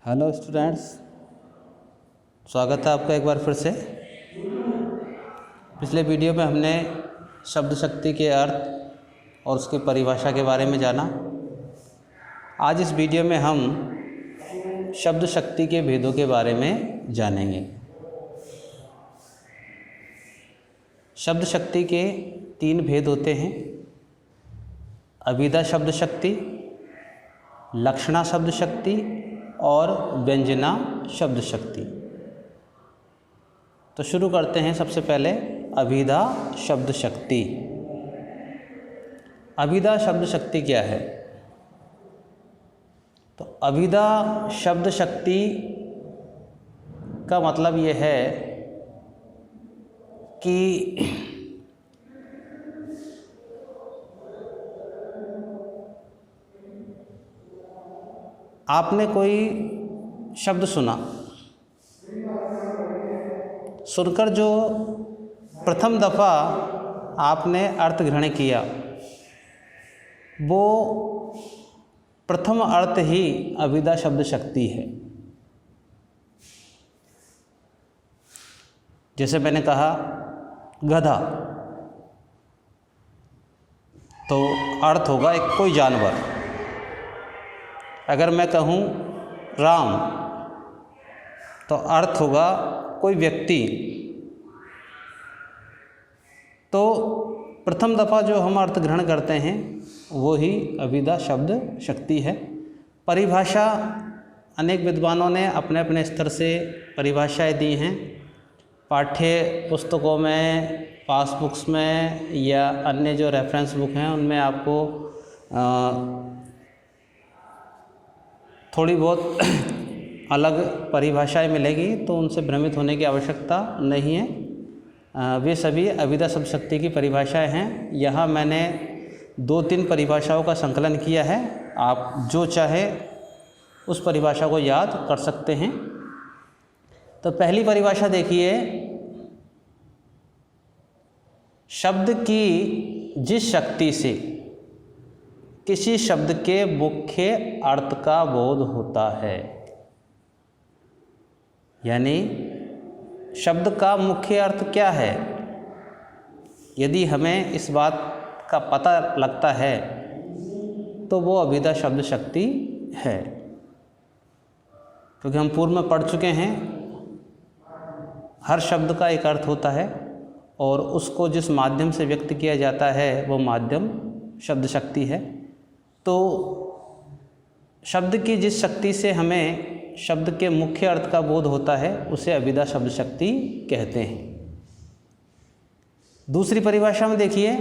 Hello students, स्वागत है आपका एक बार फिर से। पिछले वीडियो में हमने शब्द शक्ति के अर्थ और उसकी परिभाषा के बारे में जाना। आज इस वीडियो में हम शब्द शक्ति के भेदों के बारे में जानेंगे। शब्द शक्ति के 3 भेद होते हैं: अभिधा शब्द शक्ति, लक्षणा शब्द शक्ति और व्यंजना शब्द शक्ति। तो शुरू करते हैं सबसे पहले अभिधा शब्द शक्ति। अभिधा शब्द शक्ति क्या है? तो अभिधा शब्द शक्ति का मतलब ये है कि आपने कोई शब्द सुना, सुनकर जो प्रथम दफ़ा आपने अर्थ ग्रहण किया, वो प्रथम अर्थ ही अभिधा शब्द शक्ति है। जैसे मैंने कहा गधा, तो अर्थ होगा एक कोई जानवर। अगर मैं कहूँ राम, तो अर्थ होगा कोई व्यक्ति। तो प्रथम दफ़ा जो हम अर्थ ग्रहण करते हैं वो ही अभिधा शब्द शक्ति है। परिभाषा अनेक विद्वानों ने अपने अपने स्तर से परिभाषाएं दी हैं। पाठ्य पुस्तकों में, पासबुक्स में या अन्य जो रेफरेंस बुक हैं उनमें आपको थोड़ी बहुत अलग परिभाषाएं मिलेगी, तो उनसे भ्रमित होने की आवश्यकता नहीं है। वे सभी अभिधा शब्द शक्ति की परिभाषाएं हैं। यहाँ मैंने 2-3 परिभाषाओं का संकलन किया है। आप जो चाहे उस परिभाषा को याद कर सकते हैं। तो पहली परिभाषा देखिए, शब्द की जिस शक्ति से किसी शब्द के मुख्य अर्थ का बोध होता है, यानी शब्द का मुख्य अर्थ क्या है, यदि हमें इस बात का पता लगता है तो वो अभिधा शब्द शक्ति है। क्योंकि हम पूर्व में पढ़ चुके हैं, हर शब्द का एक अर्थ होता है और उसको जिस माध्यम से व्यक्त किया जाता है वो माध्यम शब्द शक्ति है। तो शब्द की जिस शक्ति से हमें शब्द के मुख्य अर्थ का बोध होता है उसे अभिधा शब्द शक्ति कहते हैं। दूसरी परिभाषा में देखिए,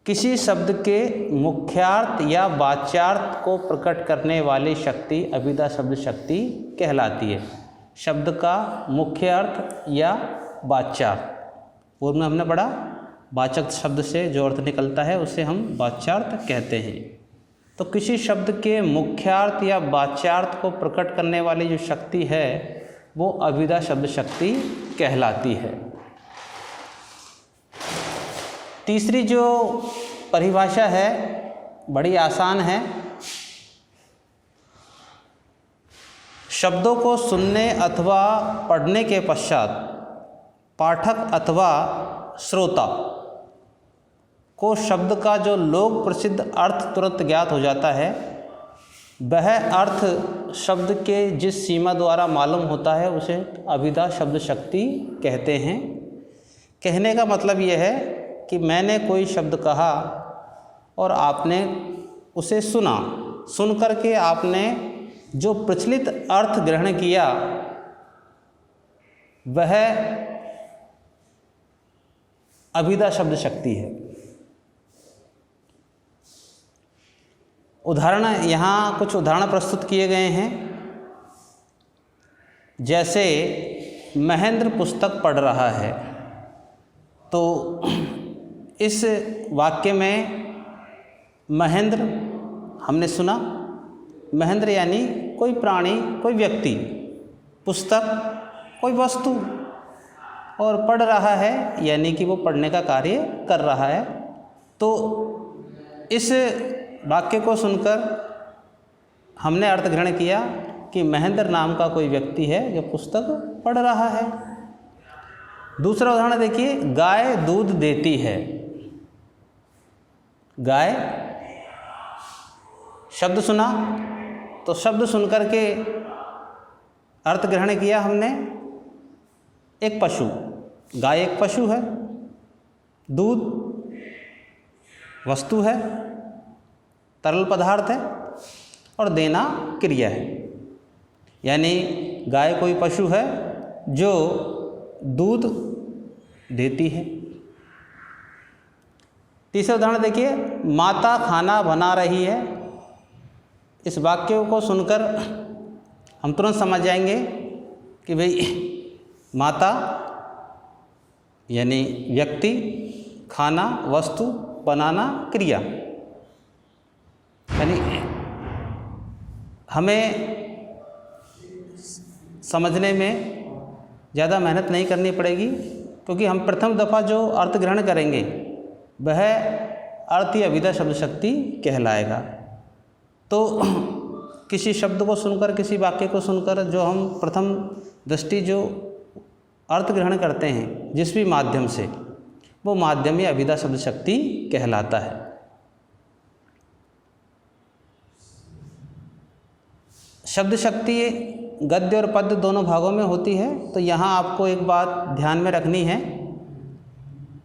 किसी शब्द के मुख्यार्थ या वाच्यार्थ को प्रकट करने वाली शक्ति अभिधा शब्द शक्ति कहलाती है। शब्द का मुख्य अर्थ या वाच्यार्थ, पूर्व में हमने पढ़ा वाचक शब्द से जो अर्थ निकलता है उसे हम वाच्यार्थ कहते हैं। तो किसी शब्द के मुख्यार्थ या वाच्यार्थ को प्रकट करने वाली जो शक्ति है वो अभिधा शब्द शक्ति कहलाती है। तीसरी जो परिभाषा है बड़ी आसान है। शब्दों को सुनने अथवा पढ़ने के पश्चात पाठक अथवा श्रोता को शब्द का जो लोक प्रसिद्ध अर्थ तुरंत ज्ञात हो जाता है, वह अर्थ शब्द के जिस सीमा द्वारा मालूम होता है उसे अभिधा शब्द शक्ति कहते हैं। कहने का मतलब यह है कि मैंने कोई शब्द कहा और आपने उसे सुना, सुन कर के आपने जो प्रचलित अर्थ ग्रहण किया वह अभिधा शब्द शक्ति है। उदाहरण, यहाँ कुछ उदाहरण प्रस्तुत किए गए हैं। जैसे महेंद्र पुस्तक पढ़ रहा है, तो इस वाक्य में महेंद्र हमने सुना, महेंद्र यानी कोई प्राणी, कोई व्यक्ति, पुस्तक कोई वस्तु, और पढ़ रहा है यानी कि वो पढ़ने का कार्य कर रहा है। तो इस वाक्य को सुनकर हमने अर्थ ग्रहण किया कि महेंद्र नाम का कोई व्यक्ति है जो पुस्तक पढ़ रहा है। दूसरा उदाहरण देखिए, गाय दूध देती है। गाय, शब्द सुना तो शब्द सुनकर के अर्थ ग्रहण किया हमने, एक पशु, गाय एक पशु है, दूध वस्तु है, तरल पदार्थ है, और देना क्रिया है। यानी गाय कोई पशु है जो दूध देती है। तीसरा उदाहरण देखिए, माता खाना बना रही है। इस वाक्य को सुनकर हम तुरंत समझ जाएंगे कि भाई माता यानी व्यक्ति, खाना वस्तु, बनाना क्रिया। यानी हमें समझने में ज़्यादा मेहनत नहीं करनी पड़ेगी, क्योंकि हम प्रथम दफ़ा जो अर्थ ग्रहण करेंगे वह अर्थ या विधा शब्द शक्ति कहलाएगा। तो किसी शब्द को सुनकर, किसी वाक्य को सुनकर जो हम प्रथम दृष्टि जो अर्थ ग्रहण करते हैं जिस भी माध्यम से, वो माध्यम या अभिधा शब्द शक्ति कहलाता है। शब्द शक्ति गद्य और पद्य दोनों भागों में होती है। तो यहाँ आपको एक बात ध्यान में रखनी है,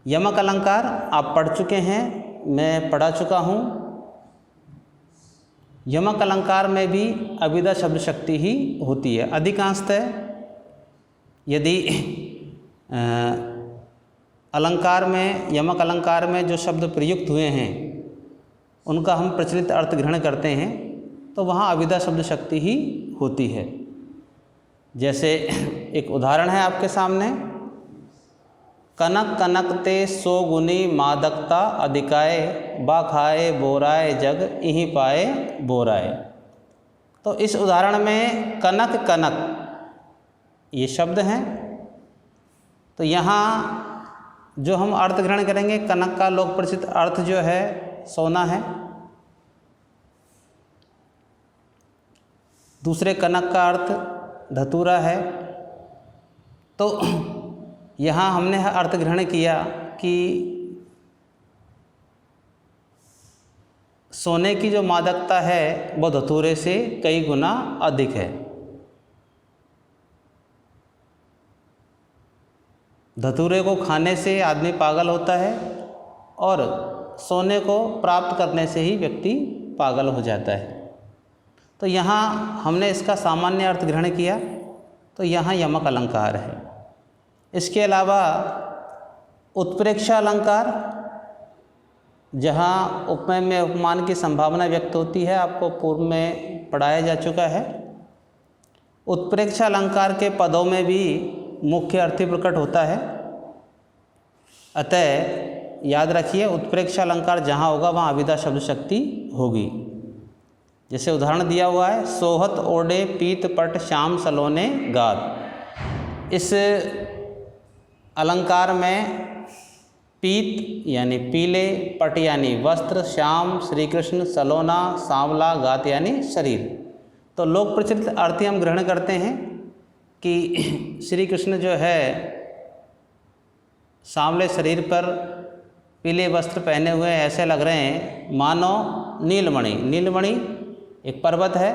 यमक अलंकार आप पढ़ चुके हैं, मैं पढ़ा चुका हूँ। यमक अलंकार में भी अभिधा शब्द शक्ति ही होती है अधिकांशतः। यदि अलंकार में, यमक अलंकार में जो शब्द प्रयुक्त हुए हैं उनका हम प्रचलित अर्थ ग्रहण करते हैं, तो वहाँ अभिधा शब्द शक्ति ही होती है। जैसे एक उदाहरण है आपके सामने, कनक कनकते सो गुनी मादकता अधिकाए, बा खाए बोराए जग इहीं पाए बोराए। तो इस उदाहरण में कनक कनक ये शब्द हैं। तो यहाँ जो हम अर्थ ग्रहण करेंगे, कनक का लोक प्रसिद्ध अर्थ जो है सोना है। दूसरे कनक का अर्थ धतूरा है। तो यहाँ हमने अर्थ ग्रहण किया कि सोने की जो मादकता है वो धतूरे से कई गुना अधिक है। धतूरे को खाने से आदमी पागल होता है और सोने को प्राप्त करने से ही व्यक्ति पागल हो जाता है। तो यहाँ हमने इसका सामान्य अर्थ ग्रहण किया, तो यहाँ यमक अलंकार है। इसके अलावा उत्प्रेक्षा अलंकार, जहाँ उपमेय में उपमान की संभावना व्यक्त होती है, आपको पूर्व में पढ़ाया जा चुका है। उत्प्रेक्षा अलंकार के पदों में भी मुख्य अर्थ प्रकट होता है। अतः याद रखिए, उत्प्रेक्षा अलंकार जहाँ होगा वहाँ अभिधा शब्द शक्ति होगी। जैसे उदाहरण दिया हुआ है, सोहत ओढ़े पीत पट श्याम सलोने गात। इस अलंकार में पीत यानी पीले, पट यानी वस्त्र, श्याम श्री कृष्ण, सलोना सांवला, गात यानी शरीर। तो लोक प्रचलित अर्थ हम ग्रहण करते हैं कि श्री कृष्ण जो है सांवले शरीर पर पीले वस्त्र पहने हुए ऐसे लग रहे हैं मानो नीलमणि। नीलमणि एक पर्वत है,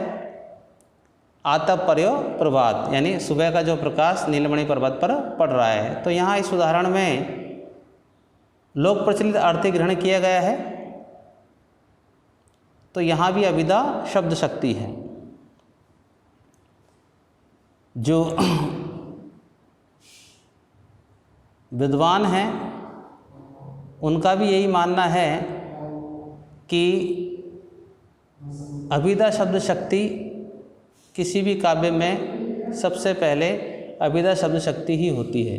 आतप पर्यो प्रभात, यानी सुबह का जो प्रकाश नीलमणि पर्वत पर पड़ रहा है। तो यहाँ इस उदाहरण में लोक प्रचलित अर्थ ग्रहण किया गया है। तो यहाँ भी अभिधा शब्द शक्ति है। जो विद्वान हैं उनका भी यही मानना है कि अभिधा शब्द शक्ति किसी भी काव्य में सबसे पहले अभिधा शब्द शक्ति ही होती है।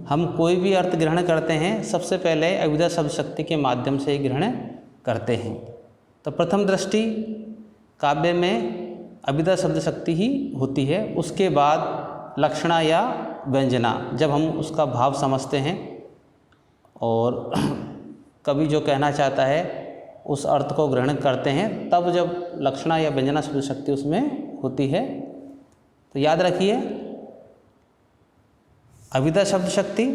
हम कोई भी अर्थ ग्रहण करते हैं सबसे पहले अभिधा शब्द शक्ति के माध्यम से ही ग्रहण करते हैं। तो प्रथम दृष्टि काव्य में अभिधा शब्द शक्ति ही होती है। उसके बाद लक्षणा या व्यंजना, जब हम उसका भाव समझते हैं और कवि जो कहना चाहता है उस अर्थ को ग्रहण करते हैं, तब जब लक्षणा या व्यंजना शब्द शक्ति उसमें होती है। तो याद रखिए, अभिधा शब्द शक्ति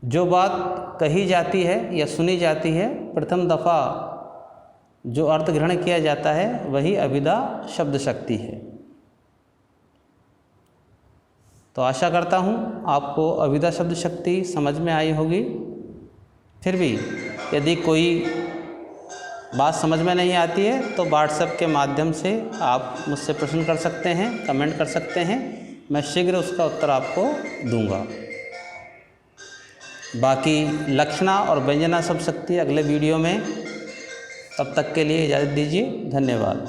जो बात कही जाती है या सुनी जाती है, प्रथम दफ़ा जो अर्थ ग्रहण किया जाता है वही अभिधा शब्द शक्ति है। तो आशा करता हूँ आपको अभिधा शब्द शक्ति समझ में आई होगी। फिर भी यदि कोई बात समझ में नहीं आती है तो व्हाट्सएप के माध्यम से आप मुझसे प्रश्न कर सकते हैं, कमेंट कर सकते हैं, मैं शीघ्र उसका उत्तर आपको दूंगा। बाकी लक्षणा और व्यंजना शब्द शक्ति अगले वीडियो में, तब तक के लिए इजाज़त दीजिए। धन्यवाद।